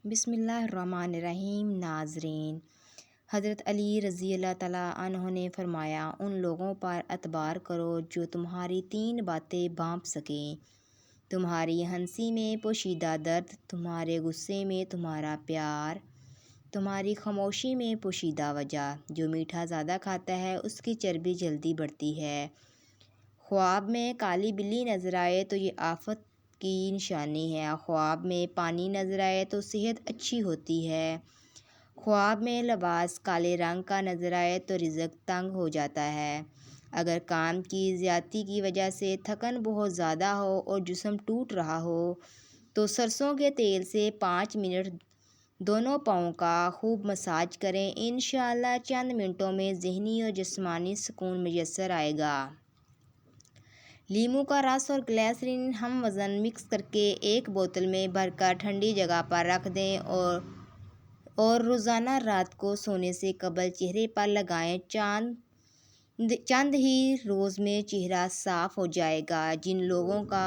بسم اللہ الرحمن الرحیم۔ ناظرین، حضرت علی رضی اللہ تعالیٰ عنہ نے فرمایا، ان لوگوں پر اعتبار کرو جو تمہاری 3 باتیں بانپ سکیں: تمہاری ہنسی میں پوشیدہ درد، تمہارے غصے میں تمہارا پیار، تمہاری خاموشی میں پوشیدہ وجہ۔ جو میٹھا زیادہ کھاتا ہے اس کی چربی جلدی بڑھتی ہے۔ خواب میں کالی بلی نظر آئے تو یہ آفت کی نشانی ہے۔ خواب میں پانی نظر آئے تو صحت اچھی ہوتی ہے۔ خواب میں لباس کالے رنگ کا نظر آئے تو رزق تنگ ہو جاتا ہے۔ اگر کام کی زیادتی کی وجہ سے تھکن بہت زیادہ ہو اور جسم ٹوٹ رہا ہو تو سرسوں کے تیل سے 5 منٹ دونوں پاؤں کا خوب مساج کریں۔ انشاءاللہ چند منٹوں میں ذہنی اور جسمانی سکون میسر آئے گا۔ لیموں کا رس اور گلیسرین ہم وزن مکس کرکے ایک بوتل میں بھر کر ٹھنڈی جگہ پر رکھ دیں اور روزانہ رات کو سونے سے قبل چہرے پر لگائیں۔ چند ہی روز میں چہرہ صاف ہو جائے گا۔ جن لوگوں کا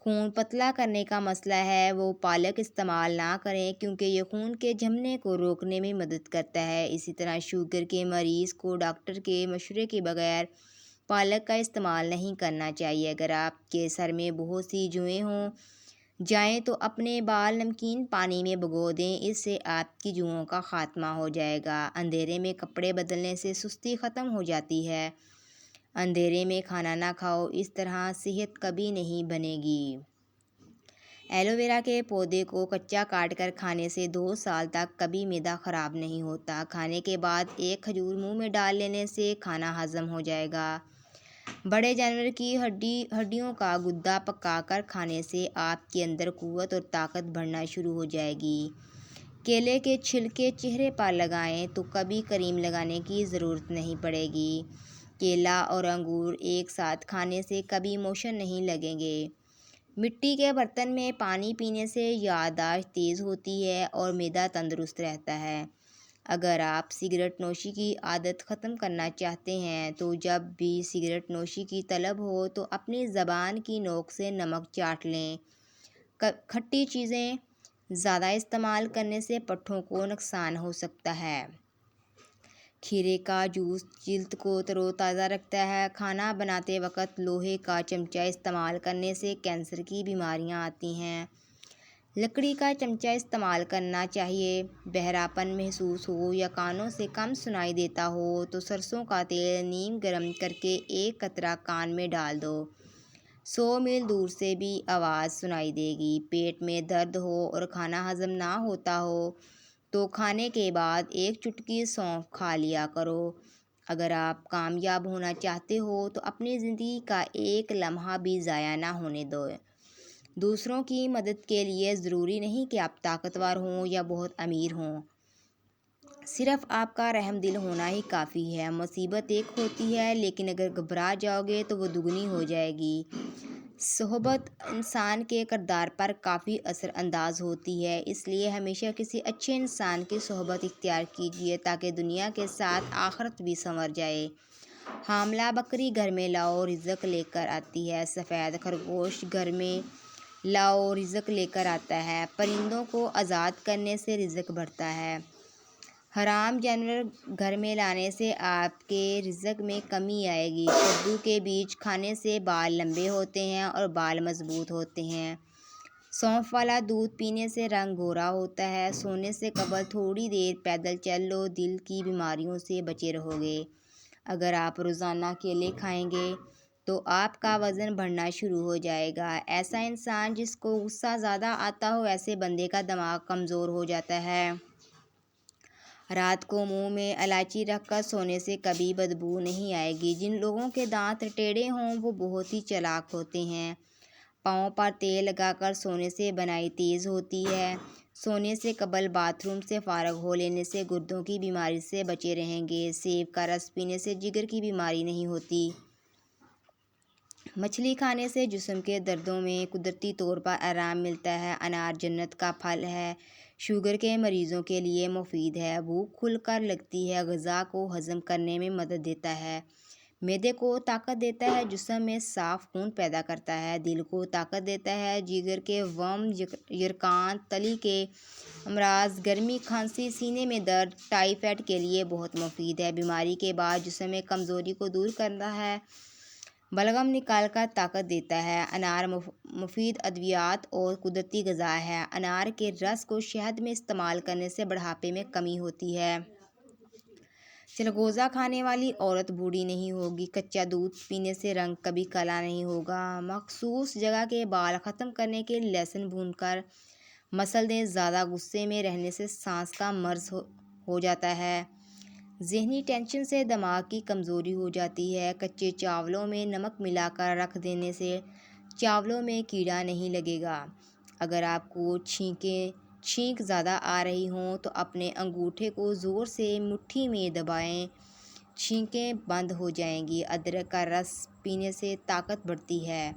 خون پتلا کرنے کا مسئلہ ہے وہ پالک استعمال نہ کریں کیونکہ یہ خون کے جمنے کو روکنے میں مدد کرتا ہے۔ اسی طرح شوگر کے مریض کو ڈاکٹر کے مشورے کے بغیر پالک کا استعمال نہیں کرنا چاہیے۔ اگر آپ کے سر میں بہت سی جوئیں ہو جائیں تو اپنے بال نمکین پانی میں بھگو دیں، اس سے آپ کی جوؤں کا خاتمہ ہو جائے گا۔ اندھیرے میں کپڑے بدلنے سے سستی ختم ہو جاتی ہے۔ اندھیرے میں کھانا نہ کھاؤ، اس طرح صحت کبھی نہیں بنے گی۔ ایلو ویرا کے پودے کو کچا کاٹ کر کھانے سے 2 سال تک کبھی معدہ خراب نہیں ہوتا۔ کھانے کے بعد ایک کھجور منہ میں ڈال لینے سے کھانا ہضم ہو جائے گا۔ بڑے جانور کی ہڈیوں کا گدا پکا کر کھانے سے آپ کے اندر قوت اور طاقت بڑھنا شروع ہو جائے گی۔ کیلے کے چھلکے چہرے پر لگائیں تو کبھی کریم لگانے کی ضرورت نہیں پڑے گی۔ کیلا اور انگور ایک ساتھ کھانے سے کبھی موشن نہیں لگیں گے۔ مٹی کے برتن میں پانی پینے سے یادداشت تیز ہوتی ہے اور معدہ تندرست رہتا ہے۔ اگر آپ سگریٹ نوشی کی عادت ختم کرنا چاہتے ہیں تو جب بھی سگریٹ نوشی کی طلب ہو تو اپنی زبان کی نوک سے نمک چاٹ لیں۔ کھٹی چیزیں زیادہ استعمال کرنے سے پٹھوں کو نقصان ہو سکتا ہے۔ کھیرے کا جوس جلد کو تر و تازہ رکھتا ہے۔ کھانا بناتے وقت لوہے کا چمچہ استعمال کرنے سے کینسر کی بیماریاں آتی ہیں۔ لکڑی کا چمچہ استعمال کرنا چاہیے۔ بہراپن محسوس ہو یا کانوں سے کم سنائی دیتا ہو تو سرسوں کا تیل نیم گرم کرکے 1 قطرہ کان میں ڈال دو۔ 100 میل دور سے بھی آواز سنائی دے گی۔ پیٹ میں درد ہو اور کھانا ہضم نہ ہوتا ہو تو کھانے کے بعد 1 چٹکی سونف کھا لیا کرو۔ اگر آپ کامیاب ہونا چاہتے ہو تو اپنی زندگی کا ایک لمحہ بھی ضائع نہ ہونے دو۔ دوسروں کی مدد کے لیے ضروری نہیں کہ آپ طاقتور ہوں یا بہت امیر ہوں۔ صرف آپ کا رحم دل ہونا ہی کافی ہے۔ مصیبت ایک ہوتی ہے لیکن اگر گھبرا جاؤ گے تو وہ دوگنی ہو جائے گی۔ صحبت انسان کے کردار پر کافی اثر انداز ہوتی ہے، اس لیے ہمیشہ کسی اچھے انسان کی صحبت اختیار کیجیے تاکہ دنیا کے ساتھ آخرت بھی سنور جائے۔ حاملہ بکری گھر میں لاؤ رزق لے کر آتی ہے، سفید خرگوش گھر میں لاؤ رزق لے کر آتا ہے۔ پرندوں کو آزاد کرنے سے رزق بڑھتا ہے۔ حرام جانور گھر میں لانے سے آپ کے رزق میں کمی آئے گی۔ کدو کے بیج کھانے سے بال لمبے ہوتے ہیں اور بال مضبوط ہوتے ہیں۔ سونف والا دودھ پینے سے رنگ گورا ہوتا ہے۔ سونے سے قبل تھوڑی دیر پیدل چل لو، دل کی بیماریوں سے بچے رہو گے۔ اگر آپ روزانہ کیلے کھائیں گے تو آپ کا وزن بڑھنا شروع ہو جائے گا۔ ایسا انسان جس کو غصہ زیادہ آتا ہو، ایسے بندے کا دماغ کمزور ہو جاتا ہے۔ رات کو منہ میں الائچی رکھ کر سونے سے کبھی بدبو نہیں آئے گی۔ جن لوگوں کے دانت ٹیڑھے ہوں وہ بہت ہی چالاک ہوتے ہیں۔ پاؤں پر تیل لگا کر سونے سے بینائی تیز ہوتی ہے۔ سونے سے قبل باتھ روم سے فارغ ہو لینے سے گردوں کی بیماری سے بچے رہیں گے۔ سیب کا رس پینے سے جگر کی بیماری نہیں ہوتی۔ مچھلی کھانے سے جسم کے دردوں میں قدرتی طور پر آرام ملتا ہے۔ انار جنت کا پھل ہے، شوگر کے مریضوں کے لیے مفید ہے۔ بھوک کھل کر لگتی ہے، غذا کو ہضم کرنے میں مدد دیتا ہے۔ معدے کو طاقت دیتا ہے، جسم میں صاف خون پیدا کرتا ہے، دل کو طاقت دیتا ہے، جگر کے ورم، یرقان، تلی کے امراض، گرمی، کھانسی، سینے میں درد، ٹائیفائڈ کے لیے بہت مفید ہے، بیماری کے بعد جسم میں کمزوری کو دور کرتا ہے، بلغم نکال کر طاقت دیتا ہے۔ انار مفید ادویات اور قدرتی غذا ہے۔ انار کے رس کو شہد میں استعمال کرنے سے بڑھاپے میں کمی ہوتی ہے۔ چلغوزہ کھانے والی عورت بوڑھی نہیں ہوگی۔ کچا دودھ پینے سے رنگ کبھی کالا نہیں ہوگا۔ مخصوص جگہ کے بال ختم کرنے کے لیے لہسن بھون کر مسل دیں۔ زیادہ غصے میں رہنے سے سانس کا مرض ہو جاتا ہے۔ ذہنی ٹینشن سے دماغ کی کمزوری ہو جاتی ہے۔ کچے چاولوں میں نمک ملا کر رکھ دینے سے چاولوں میں کیڑا نہیں لگے گا۔ اگر آپ کو چھینک زیادہ آ رہی ہوں تو اپنے انگوٹھے کو زور سے مٹھی میں دبائیں، چھینکیں بند ہو جائیں گی۔ ادرک کا رس پینے سے طاقت بڑھتی ہے۔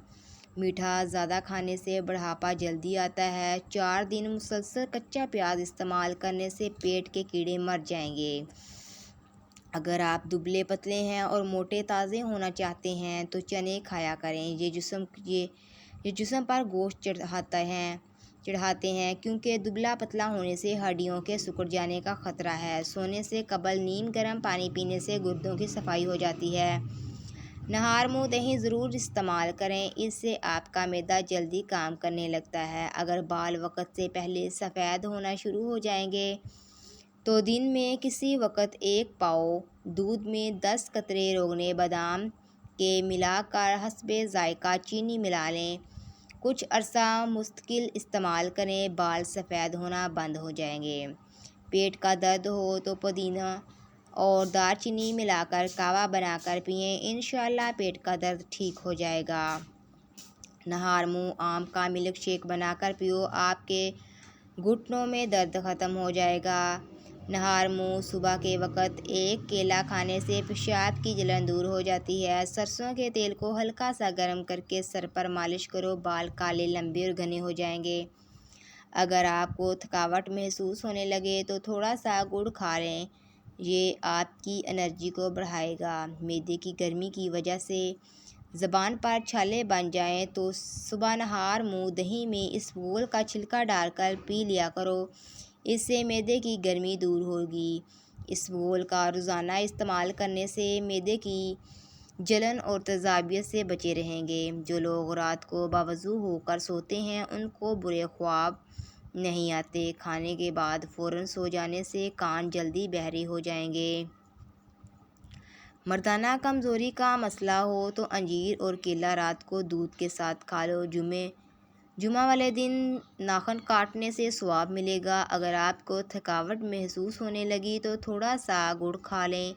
میٹھا زیادہ کھانے سے بڑھاپا جلدی آتا ہے۔ 4 دن مسلسل کچا پیاز استعمال کرنے سے پیٹ کے کیڑے مر جائیں گے۔ اگر آپ دبلے پتلے ہیں اور موٹے تازے ہونا چاہتے ہیں تو چنے کھایا کریں۔ یہ جسم پر گوشت چڑھاتے ہیں کیونکہ دبلا پتلا ہونے سے ہڈیوں کے سکڑ جانے کا خطرہ ہے۔ سونے سے قبل نیم گرم پانی پینے سے گردوں کی صفائی ہو جاتی ہے۔ نہار منہ دہی ضرور استعمال کریں، اس سے آپ کا معدہ جلدی کام کرنے لگتا ہے۔ اگر بال وقت سے پہلے سفید ہونا شروع ہو جائیں گے تو دن میں کسی وقت 1 پاؤ دودھ میں 10 قطرے روغن بادام کے ملا کر حسب ذائقہ چینی ملا لیں۔ کچھ عرصہ مستقل استعمال کریں، بال سفید ہونا بند ہو جائیں گے۔ پیٹ کا درد ہو تو پودینہ اور دار چینی ملا کر کہوہ بنا کر پئیں، انشاءاللہ پیٹ کا درد ٹھیک ہو جائے گا۔ نہار منہ آم کا ملک شیک بنا کر پیو، آپ کے گھٹنوں میں درد ختم ہو جائے گا۔ نہار منہ صبح کے وقت 1 کیلا کھانے سے پیشاب کی جلن دور ہو جاتی ہے۔ سرسوں کے تیل کو ہلکا سا گرم کر کے سر پر مالش کرو، بال کالے، لمبے اور گھنے ہو جائیں گے۔ اگر آپ کو تھکاوٹ محسوس ہونے لگے تو تھوڑا سا گڑ کھا لیں، یہ آپ کی انرجی کو بڑھائے گا۔ معدے کی گرمی کی وجہ سے زبان پر چھالے بن جائیں تو صبح نہار منہ دہی میں اسبگول کا چھلکا ڈال کر پی لیا کرو، اس سے معدے کی گرمی دور ہوگی۔ اسبگول کا روزانہ استعمال کرنے سے معدے کی جلن اور تیزابیت سے بچے رہیں گے۔ جو لوگ رات کو باوضو ہو کر سوتے ہیں ان کو برے خواب نہیں آتے۔ کھانے کے بعد فوراً سو جانے سے کان جلدی بہرے ہو جائیں گے۔ مردانہ کمزوری کا مسئلہ ہو تو انجیر اور کیلا رات کو دودھ کے ساتھ کھا لو، جمعہ والے دن ناخن کاٹنے سے ثواب ملے گا۔ اگر آپ کو تھکاوٹ محسوس ہونے لگی تو تھوڑا سا گڑ کھا لیں،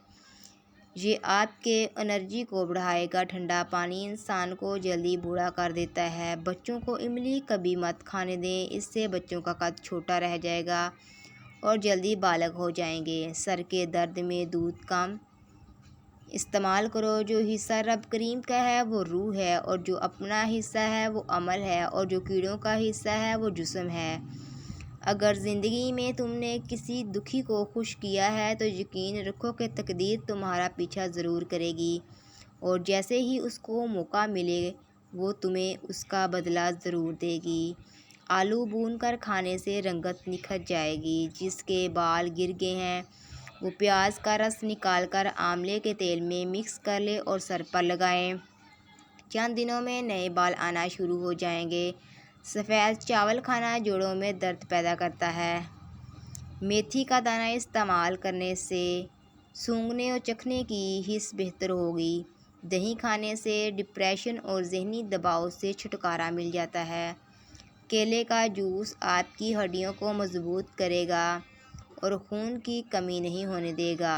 یہ آپ کے انرجی کو بڑھائے گا۔ ٹھنڈا پانی انسان کو جلدی بوڑھا کر دیتا ہے۔ بچوں کو املی کبھی مت کھانے دیں، اس سے بچوں کا قد چھوٹا رہ جائے گا اور جلدی بالغ ہو جائیں گے۔ سر کے درد میں دودھ کم استعمال کرو۔ جو حصہ رب کریم کا ہے وہ روح ہے، اور جو اپنا حصہ ہے وہ عمل ہے، اور جو کیڑوں کا حصہ ہے وہ جسم ہے۔ اگر زندگی میں تم نے کسی دکھی کو خوش کیا ہے تو یقین رکھو کہ تقدیر تمہارا پیچھا ضرور کرے گی، اور جیسے ہی اس کو موقع ملے وہ تمہیں اس کا بدلہ ضرور دے گی۔ آلو بھون کر کھانے سے رنگت نکھر جائے گی۔ جس کے بال گر گئے ہیں وہ پیاز کا رس نکال کر آملے کے تیل میں مکس کر لے اور سر پر لگائیں، چند دنوں میں نئے بال آنا شروع ہو جائیں گے۔ سفید چاول کھانا جوڑوں میں درد پیدا کرتا ہے۔ میتھی کا دانہ استعمال کرنے سے سونگھنے اور چکھنے کی حس بہتر ہوگی۔ دہی کھانے سے ڈپریشن اور ذہنی دباؤ سے چھٹکارا مل جاتا ہے۔ کیلے کا جوس آپ کی ہڈیوں کو مضبوط کرے گا اور خون کی کمی نہیں ہونے دے گا۔